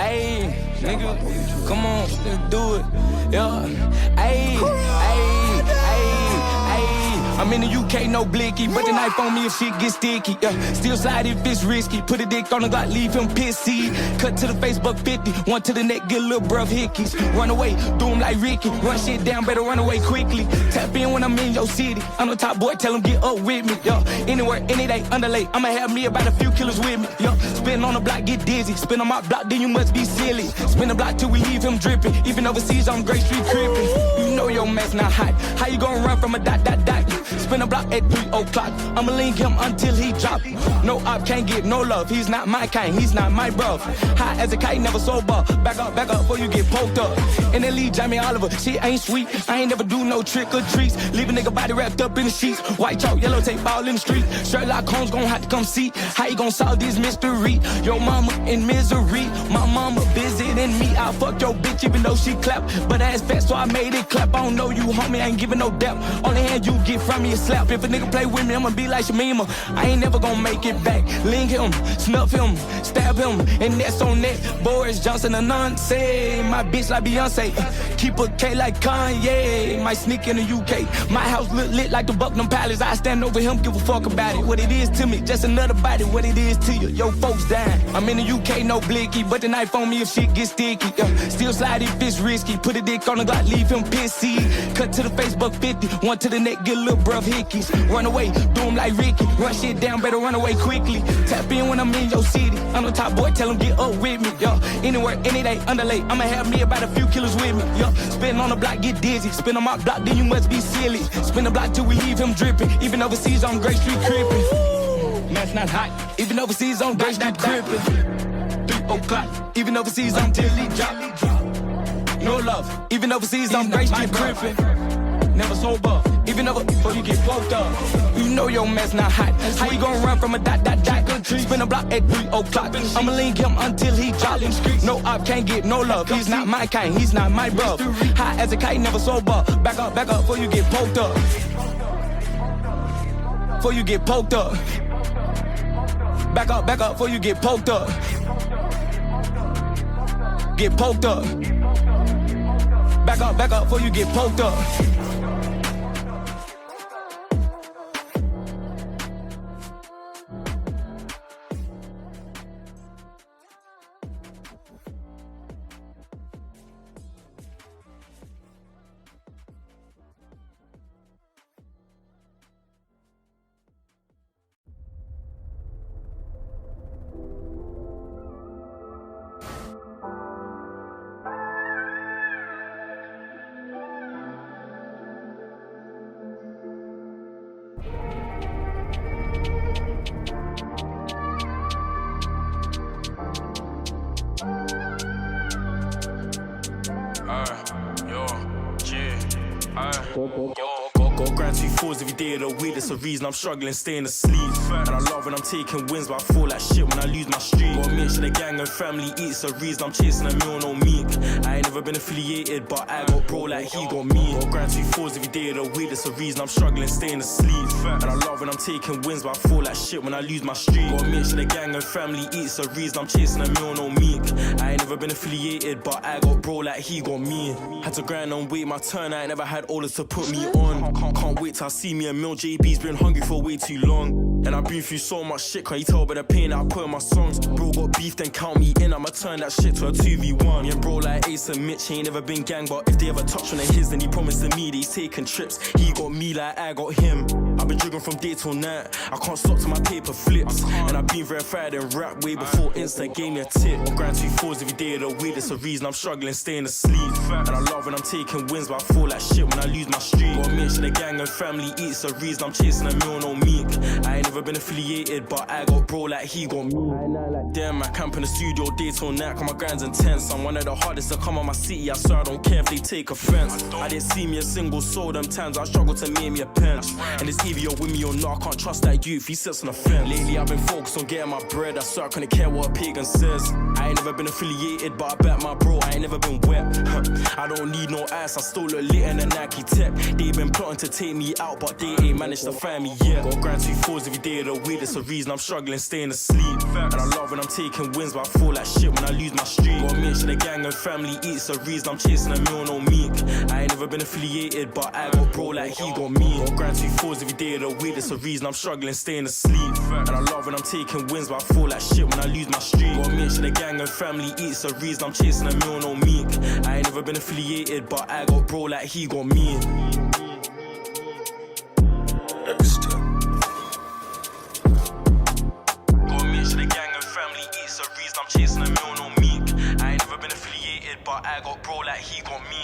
Ayy, nigga, come on, let's do it. Yeah, ayy, ayy, ayy, ayy. I'm in the UK, no blicky, but the knife on me if shit gets sticky. Yeah, still slide if it's risky. Put a dick on the Glock, leave him pissy. Cut to the face, buck 50. One to the neck, get a little bruv hickeys. Run away, do him like Ricky. Run shit down, better run away quickly. Tap in when I'm in your city. I'm the top boy, tell him get up with me. Yeah, anywhere, any day, underlay. I'ma have me about a few killers with me. Yeah, spin on the block, get dizzy. Spin on my block, then you must be silly. Spin the block till we leave him dripping. Even overseas, I'm Great Street crippin'. You know your mess not hot. How you gonna run from a dot, dot, dot? Spin the block at 3 o'clock. I'ma link him until he drop. No op, can't get no love. He's not my kind, he's not my bruv. High as a kite, never sober. Back up before you get poked up. In the lead, Jamie Oliver, shit ain't sweet. I ain't never do no trick or treats. Leave a nigga body wrapped up in the sheets. White chalk, yellow tape all in the street. Sherlock Holmes gon' have to come see how you gon' solve this mystery. Your mama in misery, my mama busy than me. I fuck your bitch even though she clap, but ass fat so I made it clap. I don't know you, homie, I ain't giving no dap. Only hand you get from me is slap. If a nigga play with me, I'ma be like Shamima. I ain't never gon' make it back. Link him, snuff him, stab him, and that's on that. Boris Johnson and Nunce. My bitch like Beyonce. Keep a K like Kanye. Might sneak in the UK. My house look lit like the Buckingham Palace. I stand over him, give a fuck about it. What it is to me, just another body. What it is to you, yo folks dying. I'm in the UK, no blicky, but the knife on me if shit gets sticky. Still slide if it's risky. Put a dick on the Glock, leave him pissy. Cut to the face, buck 50. One to the neck, get a little bruv hickeys. Run away, do him like Ricky. Run shit down, better run away quickly. Tap in when I'm in your city. I'm the top boy, tell him get up with me. Yo, anywhere, any day, underlay. I'ma have me about a few killers with me. Yo, spin on the block, get dizzy. Spin on my block, then you must be silly. Spin the block till we leave him dripping. Even overseas on Great Street crippin'. That's not hot. Even overseas on Great Street crippin'. 3 o'clock. Even overseas on till he drop. No love. Even overseas on Great Street crippin'. Never sober. Even before you get poked up. You know your mess not hot. How you gonna run from a dot, dot, dot? Spin a block at 3 o'clock. I'ma link him until he drop. No op, can't get no love. He's not my kind, he's not my bruv. High as a kite, never sober. Back up before you get poked up. Before you get poked up. Back up before you get poked up. Get poked up. Back up before you get poked up. Go grind 2 4s every day of the week, that's the reason I'm struggling staying asleep. And I love when I'm taking wins, but I feel like shit when I lose my streak. Gotta make sure the gang and family eats, the reason I'm chasing a meal, no meek. I ain't never been affiliated, but I got bro like he got me. Go grind 2 4s every day of the week, that's the reason I'm struggling staying asleep. And I love when I'm taking wins, but I feel like shit when I lose my streak. Gotta make sure the gang and family eats, the reason I'm chasing a meal, no meek. I ain't never been affiliated, but I got bro like he got me. Had to grind and wait my turn, I ain't never had orders to put me on. Can't wait till I see me a meal. JB's been hungry for way too long. And I've been through so much shit, can you tell by the pain that I put in my songs? Bro got beef, then count me in, I'ma turn that shit to a 2v1. Yeah, bro like Ace and Mitch, he ain't never been gang, but if they ever touch on his, then he promised to me that he's taking trips. He got me like I got him. I've been drinking from day till night, I can't stop till my paper flips. And I've been verified in rap way before Insta gave me a tip. I grind 2 4s every day of the week, that's the reason I'm struggling staying asleep. And I love when I'm taking wins, but I feel like shit when I lose my streak. Gotta make sure the gang and family eats, the reason I'm chasing a meal, no meek. I ain't never been affiliated, but I got bro like he got me. Damn, I camp in the studio day till night, cause my grind's intense. I'm one of the hardest to come on my city, I swear I don't care if they take offense. I didn't see me a single soul, them times I struggle to make me a pen. And it's either you're with me or not, I can't trust that youth, he sits on the fence. Lately I've been focused on getting my bread, I swear I couldn't care what a pagan says. I ain't never been affiliated, but I bet my bro, I ain't never been wet. I don't need no ass, I still look lit in a Nike tech. They been plotting to take me out, but they ain't managed to find me yet. Go grind 2 4s every day of the week, that's the reason I'm struggling staying asleep. And I love when I'm taking wins, but I feel like shit when I lose my streak. Gotta make sure the gang and family eats, the reason I'm chasing a meal, no meek. I ain't never been affiliated, but I got bro like he got me. Got grind 2 4s every day of the week, that's the reason I'm struggling staying asleep. And I love when I'm taking wins, but I feel like shit when I lose my streak. Gotta make sure the gang and family eats, the reason I'm chasing a meal, no meek. I ain't never been affiliated, but I got bro like he got me. Gotta make sure the gang and family eats, the reason I'm chasing a meal, no meek. I ain't never been affiliated, but I got bro like he got me.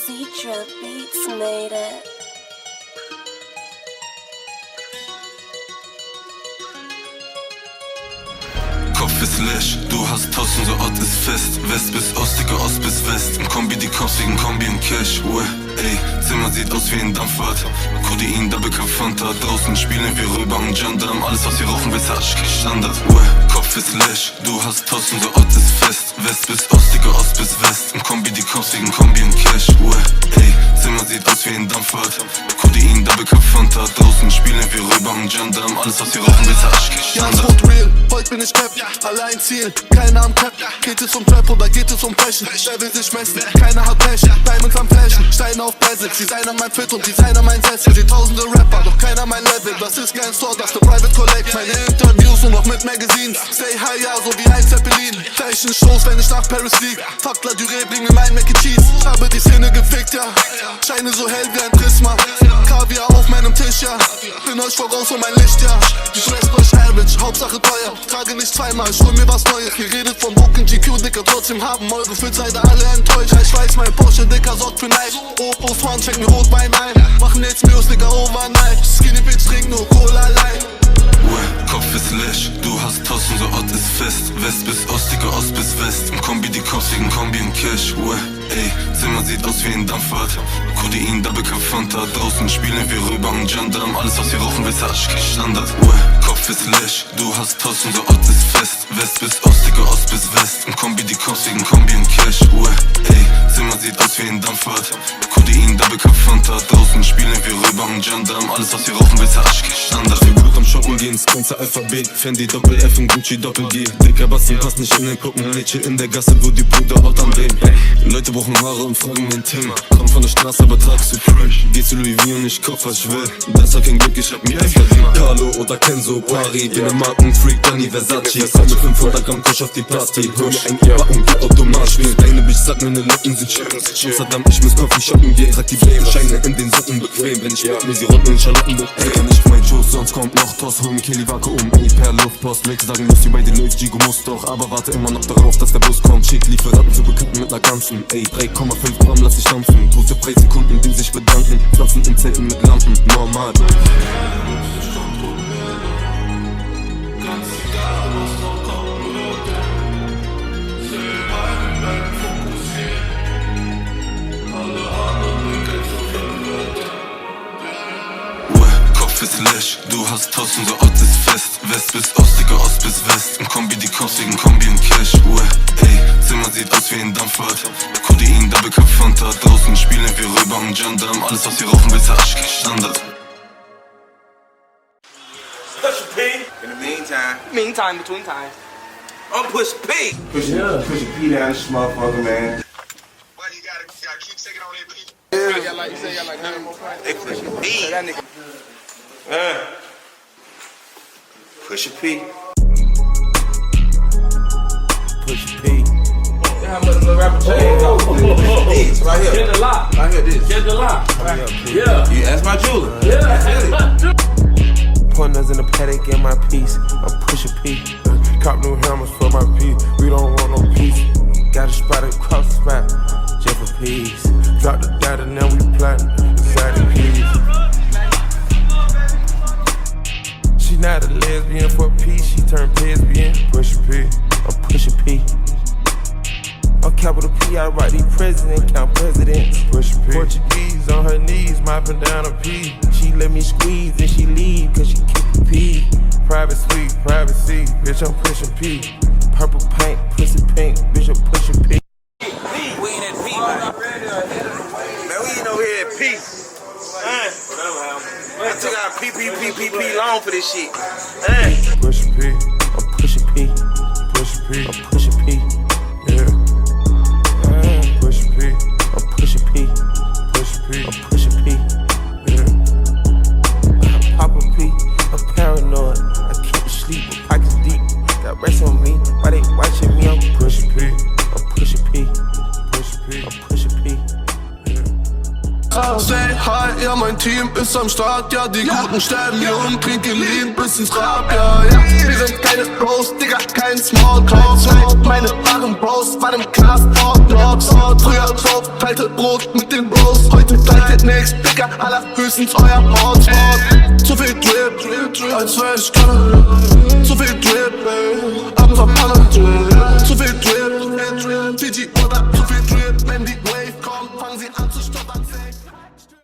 Citra Beats made it. Kopf ist lesch, du hast Toss, unser Ort ist fest. West bis Ost, Digga, Ost bis West. Im Kombi die Cops wegen Kombi und Cash. Ey, Zimmer sieht aus wie ein Dampfbad. Codein, Double Cup Fanta. Draußen spielen wir Röber und Gendarm. Alles was wir rauchen, Versace, Standard. Kopf ist lesch, du hast Toss, unser Ort ist fest. West bis Ost, Digga, Ost bis West. Im Kombi die Cops wegen Kombi und Cash. Ey, Zimmer sieht aus wie ein Dampfbad. Codein, Double Cup Fanta. Draußen spielen wir Röber und Gendarm. Alles was wir rauchen, Versace, Standard. Heute bin ich Cap, allein Ziel, keiner am Cap. Geht es um Trap oder geht es um Passion? Wer will sich messen? Keiner hat Passion, Diamonds am Flashen. Steine auf Basics, Designer mein Fit und Designer mein Sessel. Sie tausende Rapper, das ist kein Store, das ist der Private Collect. Meine Interviews nur noch mit Magazines. Stay high, ja, so wie ein Zeppelin. Fashion-Shows, wenn ich nach Paris flieg. Fuck la Durée, bring mir mein Mac and Cheese. Habe die Szene gefickt, ja. Scheine so hell wie ein Prisma. Kaviar auf meinem Tisch, ja. Bin euch voraus und mein Licht, ja. Die Flash euch Average, Hauptsache teuer. Trage nicht zweimal, ich hol mir was Neues. Ihr redet vom Booken, GQ, Dicker, trotzdem haben eure Fits leider alle enttäuscht. Ich weiß, mein Porsche, Dicker, sorgt für Neid. Opus Horn, schenk mir Rotwein ein. Machen jetzt News, Dicker, overnight. Skinny Bitch, trink nur Cola allein. Kopf ist lesch, du hast Toss, unser Ort ist fest. West bis Ost, Digga, Ost bis West. Im Kombi die Cops wegen Kombi und Cash. Ey, Zimmer sieht aus wie ein Dampfbad. Codein, Double Cup Fanta. Draußen spielen wir rüber und Gendarm. Alles was wir rauchen, Versace, Standard. Kopf ist lesch, du hast Toss, unser Ort ist fest. West bis Ost, Digga, Ost bis West. Im Kombi die Cops wegen Kombi und Cash. Ey, Zimmer sieht aus wie ein Dampfbad. Codein, Double Cup Fanta. Draußen spielen wir rüber und Gendarm. Alles was wir rauchen, Versace, Standard. Wir gut am Shoppen gehen, das ganze Alphabet. Fendi Doppel-F und Gucci Doppel-G. Dicker Bassen passt nicht in den Puppen. Mädchen in der Gasse, wo die Brüder Ort am Drehen. Leute brauchen Haare und fragen den Thema. Komm von der Straße, aber trag Supreme. Geh zu Louis V und ich kauf was ich will. Das hat kein Glück, ich hab mir das verdient. Carlo oder Kenzo, Pari. Bin ein Markenfreak, Danny Versace. Komm mit 500 Gramm Kusch auf die Party. Hol mir ein Uber und geh Automat spielen. Deine Bitch sagt, meine Locken sind schön. Amsterdam, ich muss Coffee shoppen gehen. Trag die Blame-Scheine in den Socken bequem. Wenn ich mit mir sie rotten in Schalotten bequem. Nicht mein Schuss, sonst kommt noch Toss. Hol mir Kelly Vakuum, per Luftpost. Leute sagen, dass wie bei den läuft, Gigo muss doch. Aber warte immer noch darauf, dass der Bus kommt. Schick Lieferanten zu Bekannten mit ner ganzen. 3,5 Gramm lass ich dampfen. Tote Preisekunden, die sich bedanken. Pflanzen in Zelten mit Lampen, normal. Kopf ist lesch, du hast Toss, unser Ort ist fest. West bis Ost, Digga, Ost bis West. Im Kombi die Cops wegen Kombi und Cash. Ey, Zimmer sieht aus wie ein Dampfbad. Codein, Double Cup Fanta. Draußen spielen wir rüber und Gendarm. Alles was wir rauchen, Versace, Standard. Push P. In the meantime, between times, I'm Push P. Push P down this motherfucker, man. Why you gotta keep taking on that P? Yeah, you say y'all like 9 more points. They Push P. That nigga. Push P. Push P. How much the rapper change? It's right here. Get the lot. Right here, this. Get the lot. Yeah. You ask my jeweler. Yeah. Pointers in the paddock in my piece. I'm pushing P. Cop new hammers for my piece. We don't want no peace. Got a spot across the spot, just for peace. Drop the data, now we plotting inside the keys. She not a lesbian for peace. She turned lesbian. Pushing P. I'm pushing P. On capital P, I write these presidents, count presidents. Pushing P. Portuguese on her knees, mopping down a P. She let me squeeze and she leave, cause she keep a P. Private suite, privacy, bitch, I'm pushing P. Purple paint, pussy pink, bitch, I'm pushing P. We ain't at P, man. Man, we ain't over here at P. I took out P long for this shit. Pushing P, I'm pushing P. Pushing P, I'm pushing P. Yeah. Pushing P, I'm pushing P. Pushing P, I'm pushing P. Yeah. I'm popping P, I'm paranoid. I keep it sleep, my pockets deep. Got rest on me, why they watching me? I'm pushing P, I'm pushing P. Pushing P, I'm pushing P. Say hi, ja mein Team ist am Start. Ja, die Guten sterben hier und trinken Lean bis ins Grab. Ja, wir sind keine Bros, Digga, kein Smalltalk. Meine wahren Bros waren im Knast, Dogs. Früher drauf, teilte Brot mit den Bros. Heute teilt nix, Digga, allerhöchstens euer Hotspot. Zu viel Drip, als wär ich Gunner. Zu viel Drip, abends am Panne. Zu viel Drip, Fiji